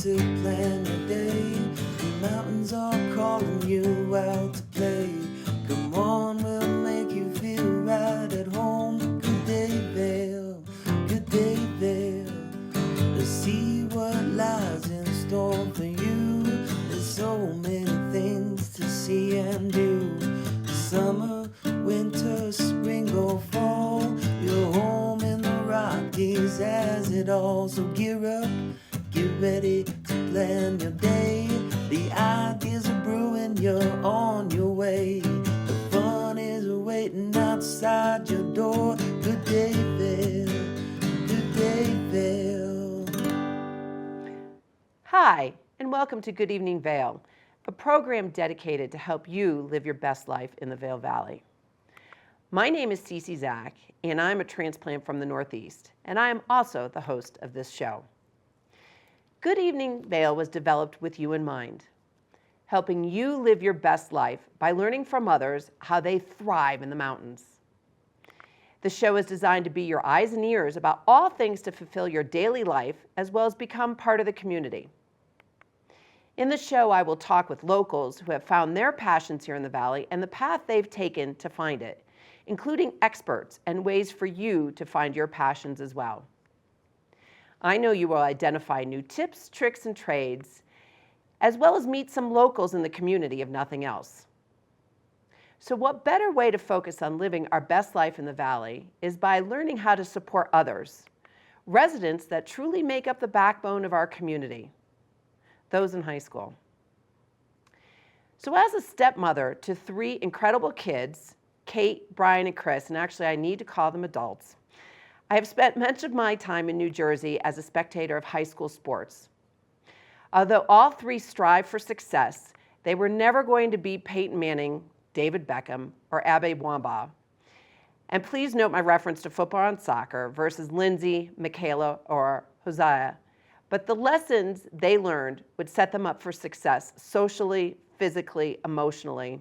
to plan your day. The mountains are calling you out to play. Come on, we'll make you feel right at home. Good day, Vail. Good day, Vail. Let's see what lies in store for you. There's so many things to see and do. Summer, winter, spring or fall, you're home in the Rockies as it all. So gear up, get ready to plan your day. The ideas are brewing, you're on your way. The fun is waiting outside your door. Good day, Vail. Good day, Vail. Hi, and welcome to Good Evening Vail, a program dedicated to help you live your best life in the Vail Valley. My name is Zach, and I'm a transplant from the Northeast, and I am also the host of this show. Good Evening Vail was developed with you in mind, helping you live your best life by learning from others how they thrive in the mountains. The show is designed to be your eyes and ears about all things to fulfill your daily life, as well as become part of the community. In the show, I will talk with locals who have found their passions here in the Valley and the path they've taken to find it, including experts and ways for you to find your passions as well. I know you will identify new tips, tricks, and trades, as well as meet some locals in the community, if nothing else. So what better way to focus on living our best life in the Valley is by learning how to support others, residents that truly make up the backbone of our community, those in high school. So as a stepmother to three incredible kids, Kate, Brian, and Chris, and actually I need to call them adults, I have spent much of my time in New Jersey as a spectator of high school sports. Although all three strive for success, they were never going to be Peyton Manning, David Beckham, or Abbe Wambach. And please note my reference to football and soccer versus Lindsay, Michaela, or Hosea. But the lessons they learned would set them up for success socially, physically, emotionally,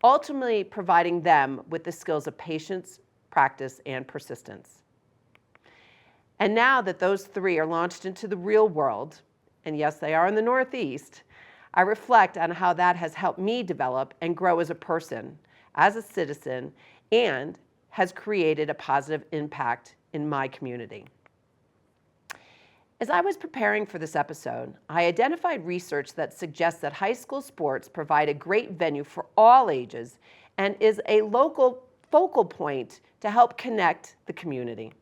ultimately providing them with the skills of patience, practice, and persistence. And now that those three are launched into the real world, and yes, they are in the Northeast, I reflect on how that has helped me develop and grow as a person, as a citizen, and has created a positive impact in my community. As I was preparing for this episode, I identified research that suggests that high school sports provide a great venue for all ages and is a local focal point to help connect the community.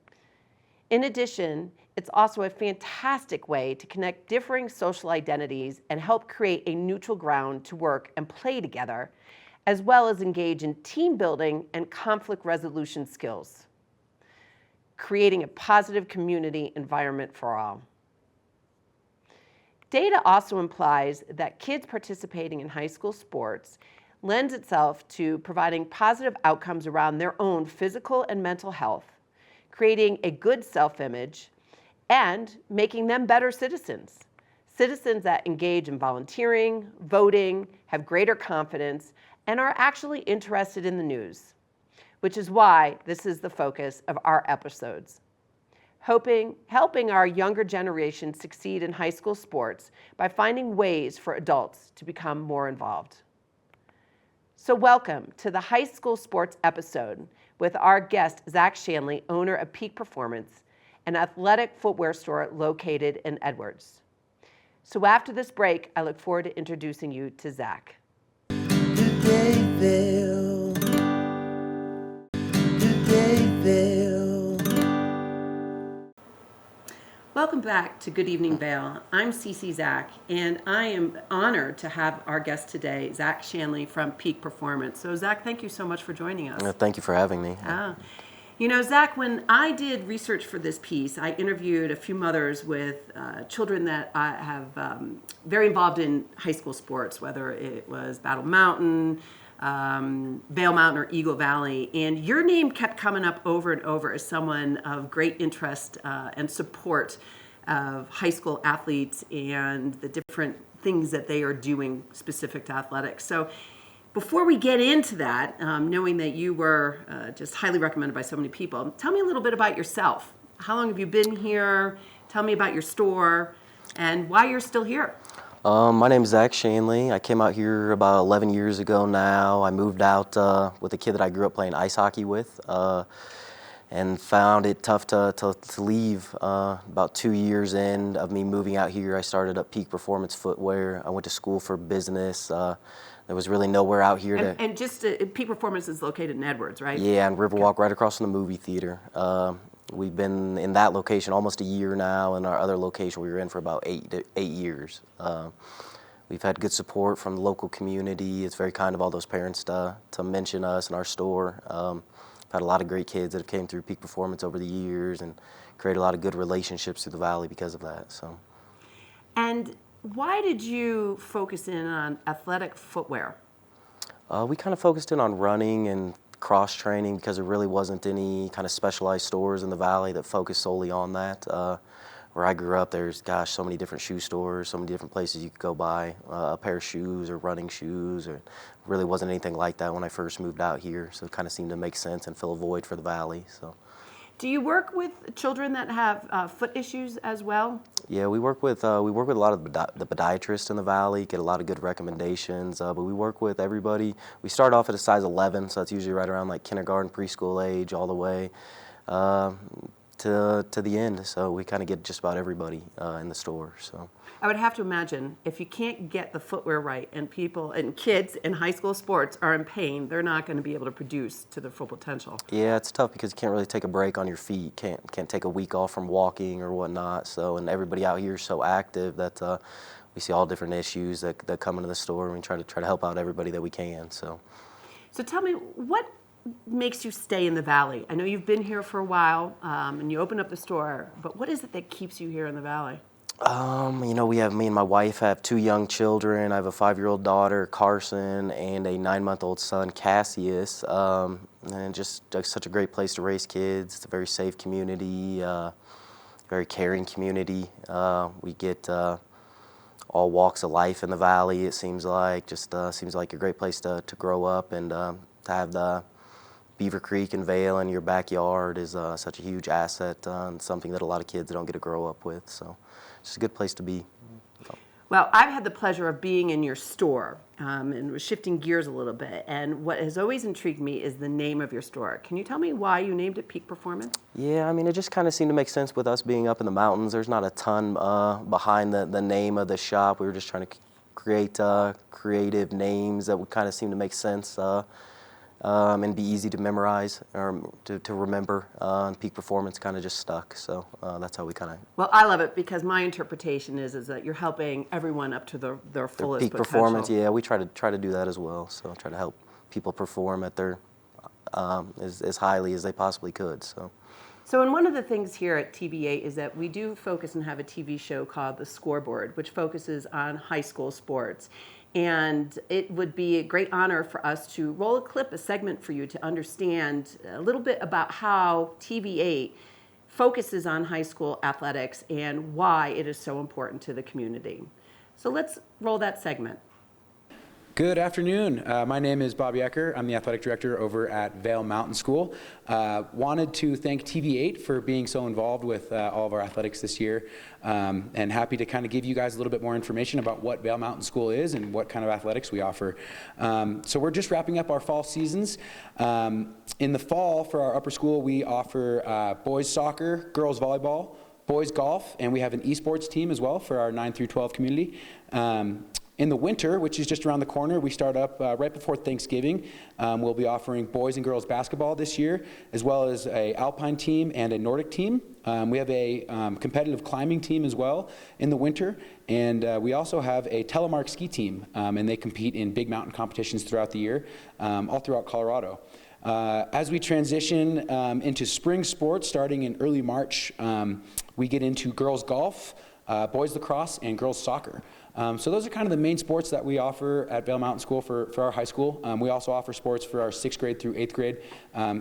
In addition, it's also a fantastic way to connect differing social identities and help create a neutral ground to work and play together, as well as engage in team building and conflict resolution skills, creating a positive community environment for all. Data also implies that kids participating in high school sports lends itself to providing positive outcomes around their own physical and mental health, creating a good self-image, and making them better citizens. Citizens that engage in volunteering, voting, have greater confidence, and are actually interested in the news, which is why this is the focus of our episodes. Helping our younger generation succeed in high school sports by finding ways for adults to become more involved. So welcome to the high school sports episode with our guest, Zach Shanle, owner of Peak Performance, an athletic footwear store located in Edwards. So after this break, I look forward to introducing you to Zach. Good day, Vail. Good day, Vail. Welcome back to Good Evening Vail. I'm Zach, and I am honored to have our guest today, Zach Shanle from Peak Performance. So Zach, thank you so much for joining us. Thank you for having me. You know, Zach, when I did research for this piece, I interviewed a few mothers with children that I have very involved in high school sports, whether it was Battle Mountain, Vail Mountain, or Eagle Valley. And your name kept coming up over and over as someone of great interest and support of high school athletes and the different things that they are doing specific to athletics. So before we get into that, knowing that you were just highly recommended by so many people, tell me a little bit about yourself. How long have you been here? Tell me about your store. and why you're still here. My name is Zach Shanle. I came out here about 11 years ago now. I moved out with a kid that I grew up playing ice hockey with and found it tough to leave. About 2 years in of me moving out here, I started up Peak Performance Footwear. I went to school for business. There was really nowhere out here to... And just Peak Performance is located in Edwards, right? Yeah, and Riverwalk, right across from the movie theater. We've been in that location almost a year now, and our other location we were in for about 8 years. We've had good support from the local community. It's very kind of all those parents to mention us and our store. We've had a lot of great kids that have came through Peak Performance over the years and created a lot of good relationships through the Valley because of that. So. And why did you focus in on athletic footwear? We kind of focused in on running and cross training because there really wasn't any kind of specialized stores in the Valley that focused solely on that. Where I grew up, there's, gosh, so many different shoe stores, so many different places you could go buy a pair of shoes or running shoes. Or really wasn't anything like that when I first moved out here, so it kind of seemed to make sense and fill a void for the Valley. So. Do you work with children that have foot issues as well? Yeah, we work with a lot of the podiatrists in the Valley, get a lot of good recommendations, but we work with everybody. We start off at a size 11, so that's usually right around like kindergarten, preschool age, all the way to the end. So we kind of get just about everybody in the store. So. I would have to imagine if you can't get the footwear right and people and kids in high school sports are in pain, they're not going to be able to produce to their full potential. Yeah, it's tough because you can't really take a break on your feet. Can't take a week off from walking or whatnot. So, and everybody out here is so active that we see all different issues that come into the store, and we try to help out everybody that we can. So tell me, what makes you stay in the Valley? I know you've been here for a while and you opened up the store, but what is it that keeps you here in the Valley? Me and my wife have 2 young children. I have a 5-year-old daughter, Carson, and a 9-month-old son, Cassius. And just such a great place to raise kids. It's a very safe community, very caring community. We get all walks of life in the Valley, it seems like. Just seems like a great place to grow up, and to have the Beaver Creek and Vail in your backyard is such a huge asset and something that a lot of kids don't get to grow up with. So it's just a good place to be. Well, I've had the pleasure of being in your store and we're shifting gears a little bit. And what has always intrigued me is the name of your store. Can you tell me why you named it Peak Performance? Yeah, I mean, it just kind of seemed to make sense with us being up in the mountains. There's not a ton behind the name of the shop. We were just trying to create creative names that would kind of seem to make sense. And be easy to memorize or to remember. And Peak Performance kind of just stuck, so that's how we kind of... Well, I love it because my interpretation is that you're helping everyone up to their fullest Peak potential. Performance, yeah, we try to do that as well, so try to help people perform at their as highly as they possibly could. So and one of the things here at TVA is that we do focus and have a TV show called The Scoreboard, which focuses on high school sports. And it would be a great honor for us to roll a segment for you to understand a little bit about how TVA focuses on high school athletics and why it is so important to the community. So let's roll that segment. Good afternoon. My name is Bobby Ecker. I'm the athletic director over at Vail Mountain School. Wanted to thank TV8 for being so involved with all of our athletics this year, and happy to kind of give you guys a little bit more information about what Vail Mountain School is and what kind of athletics we offer. So we're just wrapping up our fall seasons. In the fall, for our upper school, we offer boys soccer, girls volleyball, boys golf, and we have an esports team as well for our 9 through 12 community. In the winter, which is just around the corner, we start up right before Thanksgiving. We'll be offering boys and girls basketball this year, as well as a alpine team and a Nordic team. We have a competitive climbing team as well in the winter, and we also have a telemark ski team, and they compete in big mountain competitions throughout the year, all throughout Colorado. As we transition into spring sports, starting in early March, we get into girls golf, boys lacrosse, and girls soccer. So those are kind of the main sports that we offer at Vail Mountain School for our high school. We also offer sports for our 6th grade through 8th grade.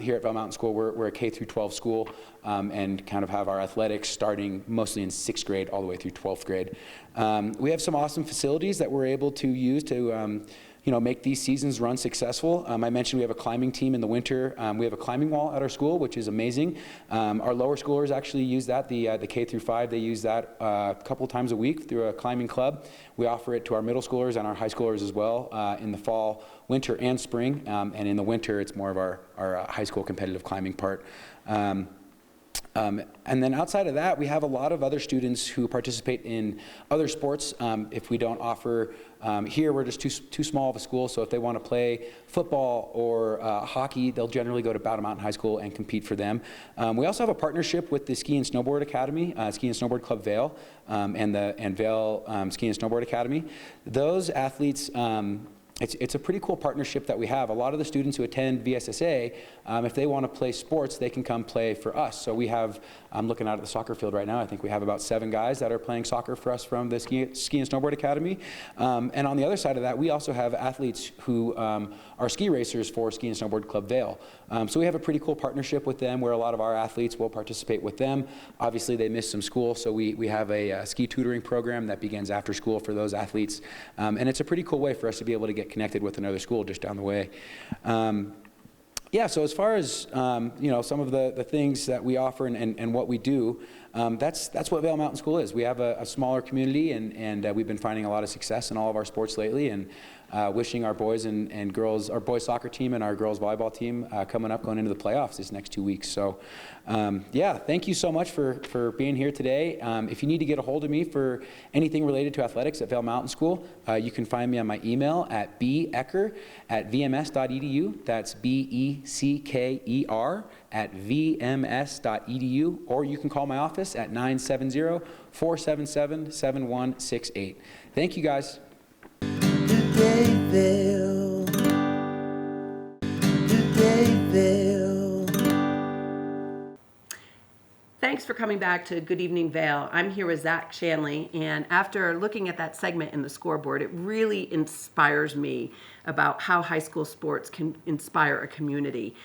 Here at Vail Mountain School, we're a K through 12 school, and kind of have our athletics starting mostly in 6th grade all the way through 12th grade. We have some awesome facilities that we're able to use to make these seasons run successful. I mentioned we have a climbing team in the winter. We have a climbing wall at our school, which is amazing. Our lower schoolers actually use that. The K through 5, they use that a couple times a week through a climbing club. We offer it to our middle schoolers and our high schoolers as well in the fall, winter, and spring. And in the winter, it's more of our high school competitive climbing part. And then outside of that, we have a lot of other students who participate in other sports. If we don't offer here, we're just too small of a school, so if they want to play football or hockey, they'll generally go to Battle Mountain High School and compete for them. We also have a partnership with the Ski and Snowboard Academy, Ski and Snowboard Club Vail, and Vail Ski and Snowboard Academy. Those athletes, it's a pretty cool partnership that we have. A lot of the students who attend VSSA, if they want to play sports, they can come play for us. So we have, I'm looking out at the soccer field right now, I think we have about 7 guys that are playing soccer for us from the Ski and Snowboard Academy. And on the other side of that, we also have athletes who are ski racers for Ski and Snowboard Club Vail. So we have a pretty cool partnership with them where a lot of our athletes will participate with them. Obviously they miss some school, so we have a ski tutoring program that begins after school for those athletes. And it's a pretty cool way for us to be able to get connected with another school just down the way. Yeah, so as far as some of the things that we offer and what we do, that's what Vail Mountain School is. We have a smaller community, and we've been finding a lot of success in all of our sports lately, and wishing our boys and girls, our boys soccer team and our girls volleyball team going into the playoffs this next 2 weeks. So yeah, thank you so much for being here today. If you need to get a hold of me for anything related to athletics at Vail Mountain School, you can find me on my email at becker@vms.edu. That's BECKER@vms.edu, or you can call my office at 970-477-7168. Thank you, guys. Good day, Vail. Good day, Vail. Thanks for coming back to Good Evening Vail. I'm here with Zach Shanle, and after looking at that segment in the scoreboard, it really inspires me about how high school sports can inspire a community.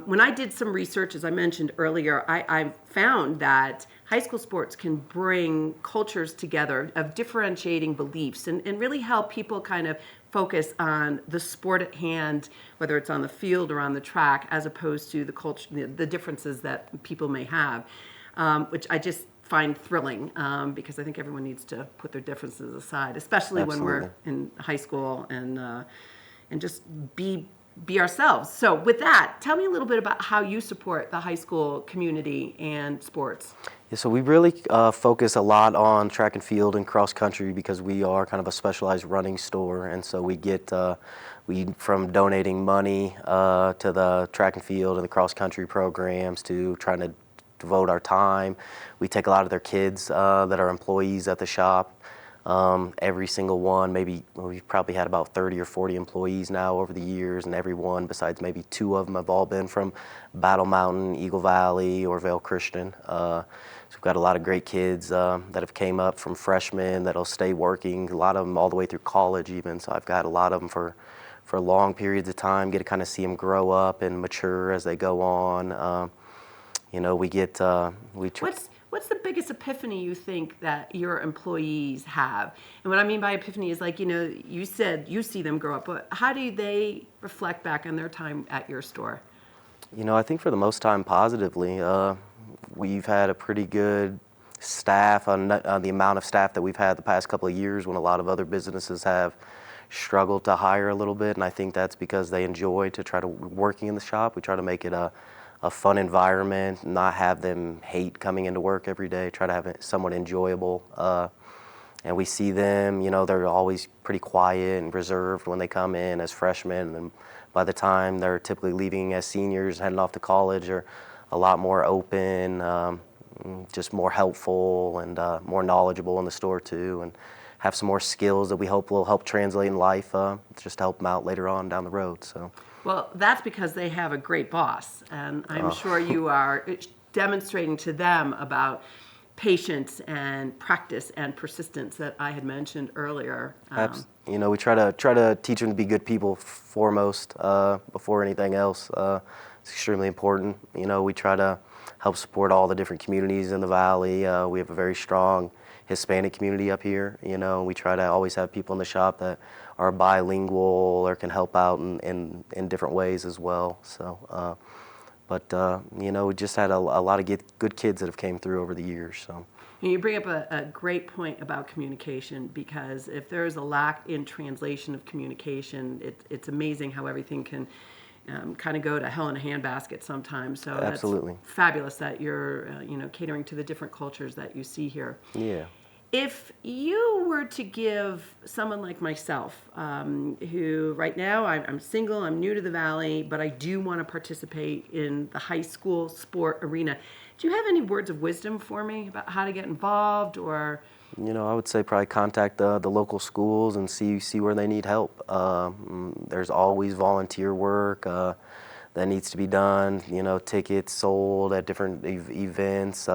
When I did some research, as I mentioned earlier, I found that high school sports can bring cultures together of differentiating beliefs and really help people kind of focus on the sport at hand, whether it's on the field or on the track, as opposed to the culture, the differences that people may have, which I just find thrilling because I think everyone needs to put their differences aside, especially when we're in high school, and just be ourselves. So with that, tell me a little bit about how you support the high school community and sports. Yeah, so we really focus a lot on track and field and cross country because we are kind of a specialized running store, and so we get from donating money to the track and field and the cross country programs to trying to devote our time. We take a lot of their kids that are employees at the shop. Every single one, maybe we've probably had about 30 or 40 employees now over the years, and every one besides maybe 2 of them have all been from Battle Mountain, Eagle Valley, or Vail Christian. So we've got a lot of great kids that have came up from freshmen that'll stay working, a lot of them all the way through college even, so I've got a lot of them for long periods of time, get to kind of see them grow up and mature as they go on. We get, What's the biggest epiphany you think that your employees have? And what I mean by epiphany is you said you see them grow up, but how do they reflect back on their time at your store? I think for the most time positively. We've had a pretty good staff on the amount of staff that we've had the past couple of years when a lot of other businesses have struggled to hire a little bit, and I think that's because they enjoy to try to working in the shop. We try to make it a fun environment, not have them hate coming into work every day, try to have it somewhat enjoyable. And we see them, they're always pretty quiet and reserved when they come in as freshmen, and by the time they're typically leaving as seniors, heading off to college, they're a lot more open, just more helpful and more knowledgeable in the store too, and have some more skills that we hope will help translate in life, just to help them out later on down the road. So. Well, that's because they have a great boss, and I'm sure you are demonstrating to them about patience and practice and persistence that I had mentioned earlier. We try to teach them to be good people foremost before anything else. It's extremely important. We try to help support all the different communities in the valley. We have a very strong Hispanic community up here. We try to always have people in the shop that are bilingual or can help out in different ways as well. So, we just had a lot of good kids that have came through over the years. So. You bring up a great point about communication, because if there is a lack in translation of communication, it's amazing how everything can kind of go to hell in a handbasket sometimes. So Absolutely. That's fabulous that you're catering to the different cultures that you see here. Yeah. If you were to give someone like myself, who right now I'm single, I'm new to the Valley, but I do want to participate in the high school sport arena, do you have any words of wisdom for me about how to get involved? Or I would say probably contact the local schools and see where they need help. There's always volunteer work that needs to be done. Tickets sold at different events.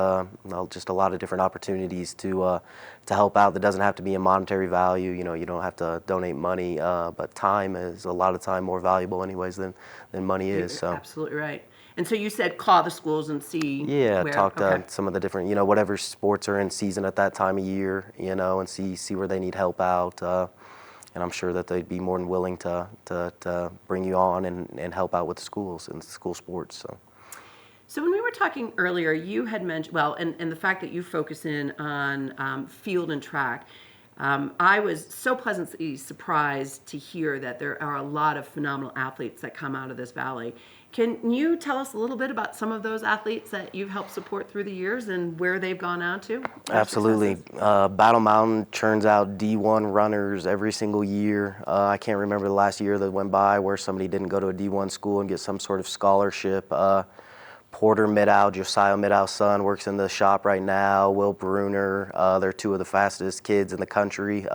Just a lot of different opportunities to help out. That doesn't have to be a monetary value. You don't have to donate money, but time is a lot of time more valuable anyways than money is. So. Absolutely right. And so you said call the schools and see. Yeah, where, talk to okay. some of the different, whatever sports are in season at that time of year, and see where they need help out. And I'm sure that they'd be more than willing to bring you on and help out with the schools and school sports. So when we were talking earlier, you had mentioned, and the fact that you focus in on field and track, I was so pleasantly surprised to hear that there are a lot of phenomenal athletes that come out of this valley. Can you tell us a little bit about some of those athletes that you've helped support through the years and where they've gone on to? Absolutely. Battle Mountain churns out D1 runners every single year. I can't remember the last year that went by where somebody didn't go to a D1 school and get some sort of scholarship. Porter Middow, Josiah Middow's son, works in the shop right now. Will Bruner, they're two of the fastest kids in the country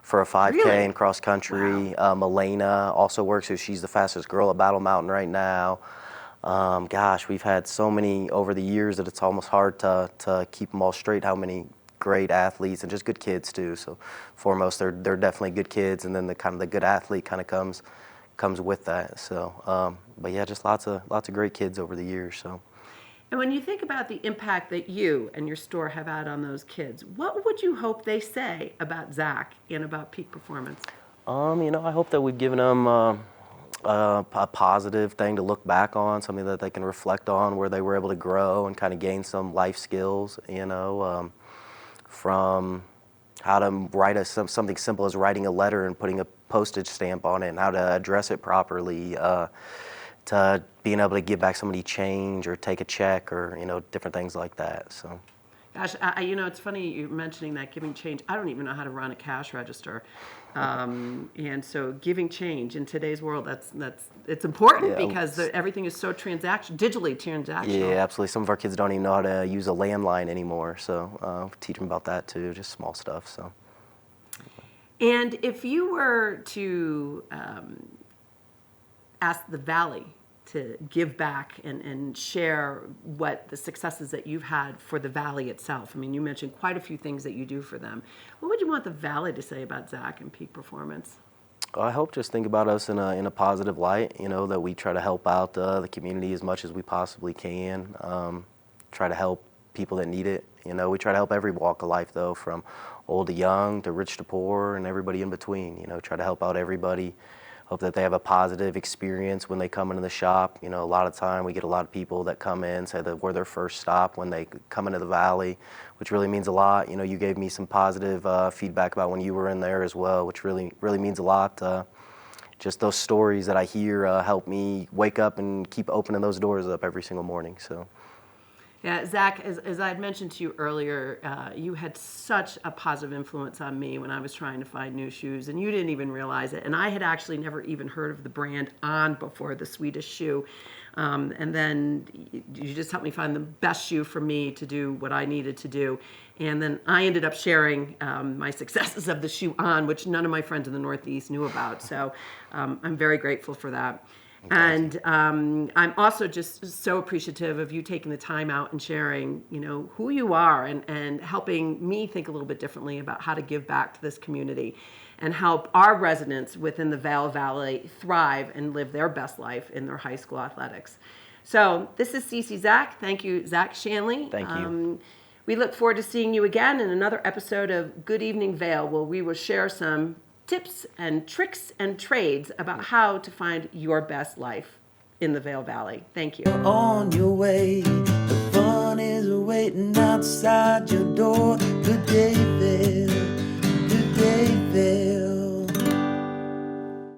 for a 5K Really? and cross country. Wow. Milena also works, she's the fastest girl at Battle Mountain right now. We've had so many over the years that it's almost hard to keep them all straight, how many great athletes and just good kids too. So foremost, they're definitely good kids, and then the good athlete kind of comes with that. So, but yeah, just lots of great kids over the years. So. And when you think about the impact that you and your store have had on those kids, what would you hope they say about Zach and about Peak Performance? I hope that we've given them a positive thing to look back on, something that they can reflect on, where they were able to grow and kind of gain some life skills. From how to write something simple as writing a letter and putting a postage stamp on it, and how to address it properly, to being able to give back somebody change or take a check, or different things like that. So. Gosh, it's funny you mentioning that, giving change. I don't even know how to run a cash register, and so giving change in today's world, it's important, because everything is so digitally transactional. Yeah, absolutely. Some of our kids don't even know how to use a landline anymore, so teach them about that too, just small stuff. So. And if you were to ask the Valley to give back and share what the successes that you've had for the Valley itself. I mean, you mentioned quite a few things that you do for them. What would you want the Valley to say about Zach and Peak Performance? I hope just think about us in a positive light, that we try to help out the community as much as we possibly can, try to help people that need it. We try to help every walk of life, though, from old to young to rich to poor and everybody in between. Try to help out everybody. Hope that they have a positive experience when they come into the shop. A lot of time we get a lot of people that come in, say that we're their first stop when they come into the Valley, which really means a lot. You gave me some positive feedback about when you were in there as well, which really means a lot. Just those stories that I hear help me wake up and keep opening those doors up every single morning. So. Yeah, Zach, as I had mentioned to you earlier, you had such a positive influence on me when I was trying to find new shoes, and you didn't even realize it. And I had actually never even heard of the brand On before, the Swedish shoe. And then you just helped me find the best shoe for me to do what I needed to do. And then I ended up sharing my successes of the shoe On, which none of my friends in the Northeast knew about. So I'm very grateful for that. And I'm also just so appreciative of you taking the time out and sharing, who you are, and helping me think a little bit differently about how to give back to this community and help our residents within the Vail Valley thrive and live their best life in their high school athletics. So this is Cece Zach. Thank you, Zach Shanle. Thank you. We look forward to seeing you again in another episode of Good Evening Vail, where we will share some tips and tricks and trades about how to find your best life in the Vail Valley. Thank you. On your way, the fun is waiting outside your door. Good day.